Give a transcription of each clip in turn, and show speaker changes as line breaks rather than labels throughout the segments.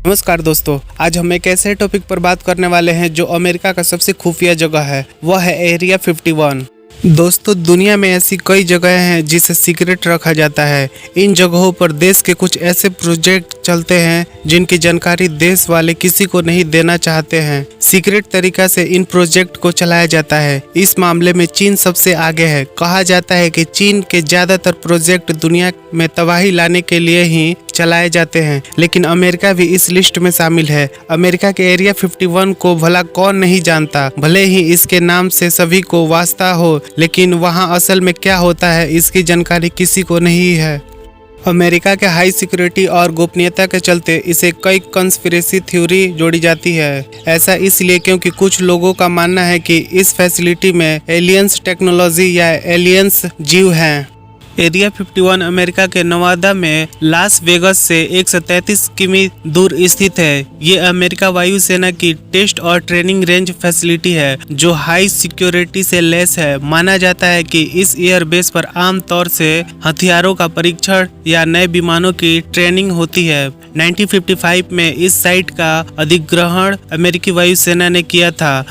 नमस्कार दोस्तों, आज हम एक ऐसे टॉपिक पर बात करने वाले हैं जो अमेरिका का सबसे खुफिया जगह है। वह है एरिया 51। दोस्तों, दुनिया में ऐसी कई जगहें हैं जिसे सीक्रेट रखा जाता है। इन जगहों पर देश के कुछ ऐसे प्रोजेक्ट चलते हैं जिनकी जानकारी देश वाले किसी को नहीं देना चाहते हैं। सीक्रेट तरीका से इन प्रोजेक्ट को चलाया जाता है। इस मामले में चीन सबसे आगे है। कहा जाता है कि चीन के ज्यादातर प्रोजेक्ट दुनिया में तबाही लाने के लिए ही चलाए जाते हैं, लेकिन अमेरिका भी इस लिस्ट में शामिल है। अमेरिका के एरिया 51 को भला कौन नहीं जानता। भले ही इसके नाम से सभी को वास्ता हो, लेकिन वहां असल में क्या होता है इसकी जानकारी किसी को नहीं है। अमेरिका के हाई सिक्योरिटी और गोपनीयता के चलते इसे कई कंस्पिरेसी थ्योरी जोड़ी जाती है। ऐसा इसलिए क्योंकि कुछ लोगों का मानना है कि इस फैसिलिटी में एलियंस टेक्नोलॉजी या एलियंस जीव हैं। एरिया 51 अमेरिका के नवादा में लास वेगस से 133 किमी दूर स्थित है। ये अमेरिका वायुसेना की टेस्ट और ट्रेनिंग रेंज फैसिलिटी है जो हाई सिक्योरिटी से लैस है। माना जाता है कि इस एयरबेस पर आमतौर से हथियारों का परीक्षण या नए विमानों की ट्रेनिंग होती है। 1955 में इस साइट का अधिग्रहण अमेरिकी वायुसेना ने किया था।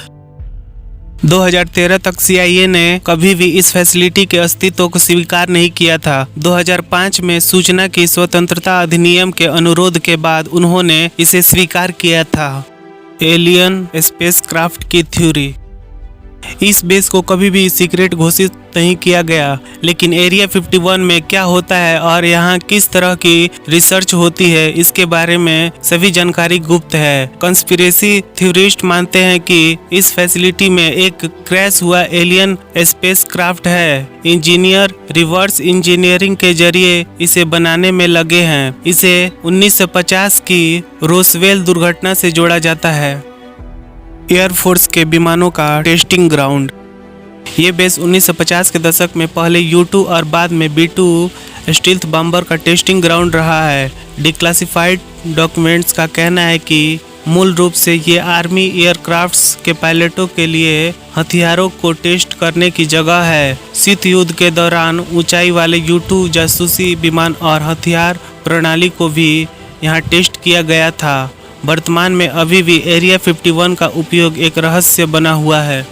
2013 तक CIA ने कभी भी इस फैसिलिटी के अस्तित्व को स्वीकार नहीं किया था। 2005 में सूचना की स्वतंत्रता अधिनियम के अनुरोध के बाद उन्होंने इसे स्वीकार किया था। एलियन स्पेसक्राफ्ट की थ्योरी। इस बेस को कभी भी सीक्रेट घोषित नहीं किया गया, लेकिन एरिया 51 में क्या होता है और यहाँ किस तरह की रिसर्च होती है इसके बारे में सभी जानकारी गुप्त है। कंस्पिरेसी थ्योरिस्ट मानते हैं कि इस फैसिलिटी में एक क्रैश हुआ एलियन स्पेसक्राफ्ट है। इंजीनियर रिवर्स इंजीनियरिंग के जरिए इसे बनाने में लगे हैं। इसे 1950 की रोसवेल दुर्घटना से जोड़ा जाता है। एयरफोर्स के विमानों का टेस्टिंग ग्राउंड। ये बेस 1950 के दशक में पहले U-2 और बाद में B-2 स्टील्थ बॉम्बर का टेस्टिंग ग्राउंड रहा है। डिक्लासिफाइड डॉक्यूमेंट्स का कहना है कि मूल रूप से ये आर्मी एयरक्राफ्ट्स के पायलटों के लिए हथियारों को टेस्ट करने की जगह है। शीत युद्ध के दौरान ऊंचाई वाले U-2 जासूसी विमान और हथियार प्रणाली को भी यहाँ टेस्ट किया गया था। वर्तमान में अभी भी एरिया 51 का उपयोग एक रहस्य बना हुआ है।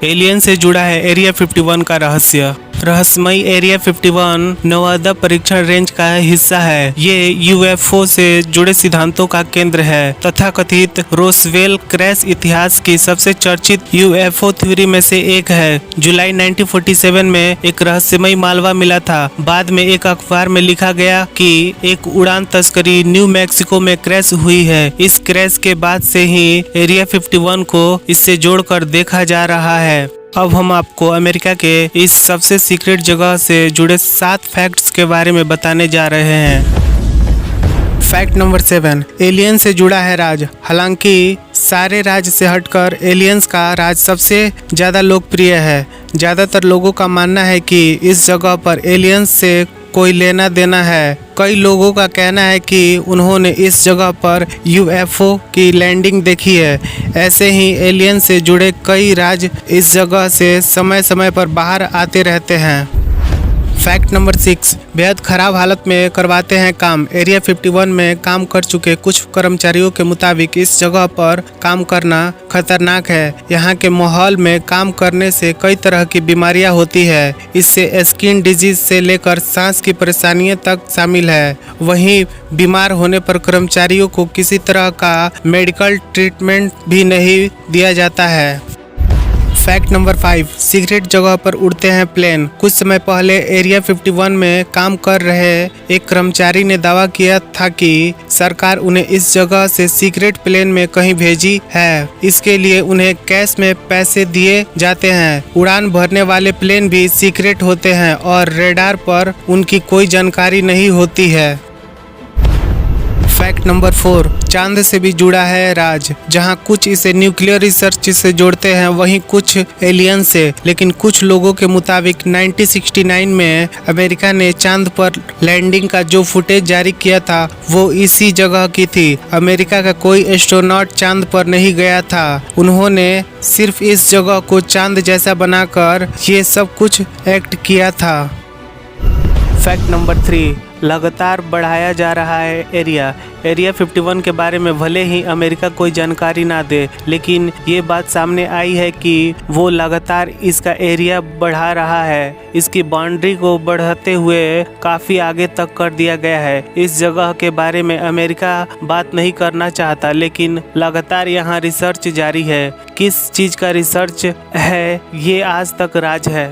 एलियन से जुड़ा है एरिया 51 का रहस्य। रहस्यमयी एरिया 51 नवादा परीक्षण रेंज का हिस्सा है। ये UFO से जुड़े सिद्धांतों का केंद्र है। तथाकथित रोसवेल क्रैश इतिहास की सबसे चर्चित UFO थ्योरी में से एक है। जुलाई 1947 में एक रहस्यमयी मालवा मिला था। बाद में एक अखबार में लिखा गया कि एक उड़ान तस्करी न्यू मैक्सिको में क्रैश हुई है। इस क्रैश के बाद से ही एरिया 51 को इससे जोड़कर देखा जा रहा है। अब हम आपको अमेरिका के इस सबसे सीक्रेट जगह से जुड़े 7 फैक्ट्स के बारे में बताने जा रहे हैं। फैक्ट नंबर 7, एलियन से जुड़ा है राज। हालांकि सारे राज से हटकर एलियंस का राज सबसे ज़्यादा लोकप्रिय है। ज़्यादातर लोगों का मानना है कि इस जगह पर एलियंस से कोई लेना देना है। कई लोगों का कहना है कि उन्होंने इस जगह पर UFO की लैंडिंग देखी है। ऐसे ही एलियन से जुड़े कई राज इस जगह से समय समय पर बाहर आते रहते हैं। फैक्ट नंबर 6, बेहद खराब हालत में करवाते हैं काम। एरिया 51 में काम कर चुके कुछ कर्मचारियों के मुताबिक इस जगह पर काम करना खतरनाक है। यहाँ के माहौल में काम करने से कई तरह की बीमारियाँ होती है। इससे स्किन डिजीज से लेकर सांस की परेशानियाँ तक शामिल है। वहीं बीमार होने पर कर्मचारियों को किसी तरह का मेडिकल ट्रीटमेंट भी नहीं दिया जाता है। फैक्ट नंबर 5, सीक्रेट जगह पर उड़ते हैं प्लेन। कुछ समय पहले एरिया 51 में काम कर रहे एक कर्मचारी ने दावा किया था कि सरकार उन्हें इस जगह से सीक्रेट प्लेन में कहीं भेजी है। इसके लिए उन्हें कैश में पैसे दिए जाते हैं। उड़ान भरने वाले प्लेन भी सीक्रेट होते हैं और रेडार पर उनकी कोई जानकारी नहीं होती है। फैक्ट नंबर 4, चांद से भी जुड़ा है राज। जहां कुछ इसे न्यूक्लियर रिसर्च से जोड़ते हैं, वहीं कुछ एलियन से। लेकिन कुछ लोगों के मुताबिक 1969 में अमेरिका ने चांद पर लैंडिंग का जो फुटेज जारी किया था वो इसी जगह की थी। अमेरिका का कोई एस्ट्रोनॉट चांद पर नहीं गया था। उन्होंने सिर्फ इस जगह को चांद जैसा बनाकर ये सब कुछ एक्ट किया था। फैक्ट नंबर 3, लगातार बढ़ाया जा रहा है एरिया 51 के बारे में भले ही अमेरिका कोई जानकारी ना दे, लेकिन ये बात सामने आई है कि वो लगातार इसका एरिया बढ़ा रहा है। इसकी बाउंड्री को बढ़ाते हुए काफ़ी आगे तक कर दिया गया है। इस जगह के बारे में अमेरिका बात नहीं करना चाहता, लेकिन लगातार यहाँ रिसर्च जारी है। किस चीज़ का रिसर्च है ये आज तक राज है।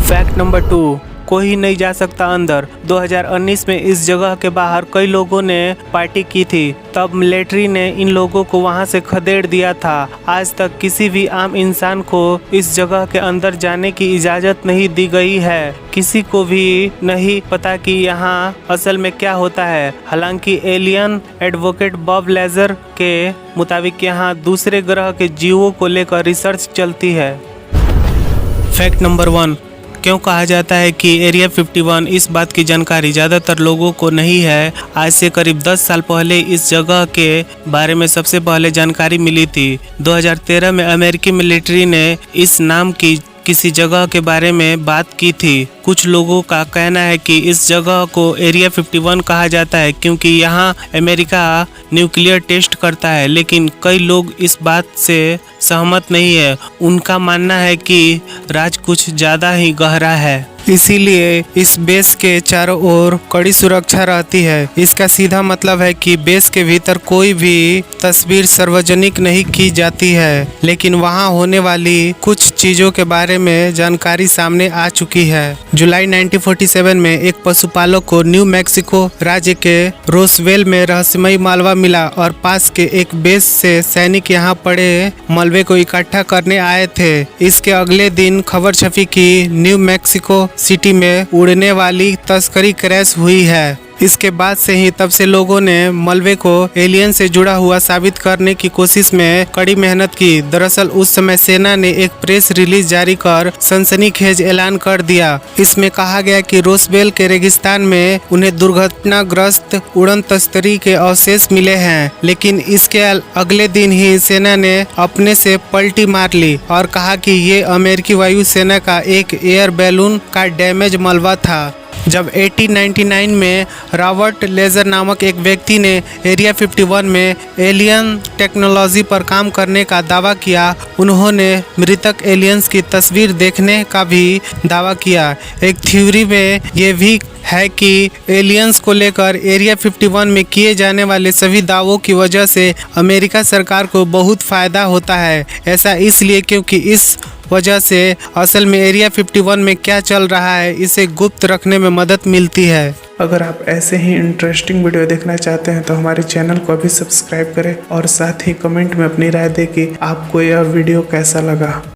फैक्ट नंबर 2, कोई नहीं जा सकता अंदर। 2019 में इस जगह के बाहर कई लोगों ने पार्टी की थी, तब मिलिट्री ने इन लोगों को वहां से खदेड़ दिया था। आज तक किसी भी आम इंसान को इस जगह के अंदर जाने की इजाज़त नहीं दी गई है। किसी को भी नहीं पता कि यहाँ असल में क्या होता है। हालांकि एलियन एडवोकेट बॉब लेजर के मुताबिक यहाँ दूसरे ग्रह के जीवों को लेकर रिसर्च चलती है। फैक्ट नंबर 1, क्यों कहा जाता है कि एरिया 51? इस बात की जानकारी ज़्यादातर लोगों को नहीं है। आज से करीब 10 साल पहले इस जगह के बारे में सबसे पहले जानकारी मिली थी। 2013 में अमेरिकी मिलिट्री ने इस नाम की किसी जगह के बारे में बात की थी। कुछ लोगों का कहना है कि इस जगह को एरिया 51 कहा जाता है क्योंकि यहाँ अमेरिका न्यूक्लियर टेस्ट करता है, लेकिन कई लोग इस बात से सहमत नहीं है। उनका मानना है कि राज कुछ ज़्यादा ही गहरा है, इसीलिए इस बेस के चारों ओर कड़ी सुरक्षा रहती है। इसका सीधा मतलब है कि बेस के भीतर कोई भी तस्वीर सार्वजनिक नहीं की जाती है, लेकिन वहां होने वाली कुछ चीज़ों के बारे में जानकारी सामने आ चुकी है। जुलाई 1947 में एक पशुपालक को न्यू मैक्सिको राज्य के रोसवेल में रहस्यमयी मालवा मिला और पास के एक बेस से सैनिक यहां पड़े मलबे को इकट्ठा करने आए थे। इसके अगले दिन खबर छपी कि न्यू मैक्सिको सिटी में उड़ने वाली तस्करी क्रैश हुई है। इसके बाद से ही तब से लोगों ने मलबे को एलियन से जुड़ा हुआ साबित करने की कोशिश में कड़ी मेहनत की। दरअसल उस समय सेना ने एक प्रेस रिलीज जारी कर सनसनीखेज ऐलान कर दिया। इसमें कहा गया कि रोसवेल के रेगिस्तान में उन्हें दुर्घटनाग्रस्त उड़न तस्करी के अवशेष मिले हैं, लेकिन इसके अगले दिन ही सेना ने अपने से पलटी मार ली और कहा कि ये अमेरिकी वायुसेना का एक एयर बैलून का डैमेज मलबा था। जब 1899 में रॉबर्ट लेजर नामक एक व्यक्ति ने एरिया 51 में एलियन टेक्नोलॉजी पर काम करने का दावा किया, उन्होंने मृतक एलियंस की तस्वीर देखने का भी दावा किया। एक थ्योरी में ये भी है कि एलियंस को लेकर एरिया 51 में किए जाने वाले सभी दावों की वजह से अमेरिका सरकार को बहुत फ़ायदा होता है। ऐसा इसलिए क्योंकि इस वजह से असल में एरिया 51 में क्या चल रहा है इसे गुप्त रखने में मदद मिलती है।
अगर आप ऐसे ही इंटरेस्टिंग वीडियो देखना चाहते हैं तो हमारे चैनल को अभी सब्सक्राइब करें और साथ ही कमेंट में अपनी राय दें कि आपको यह वीडियो कैसा लगा।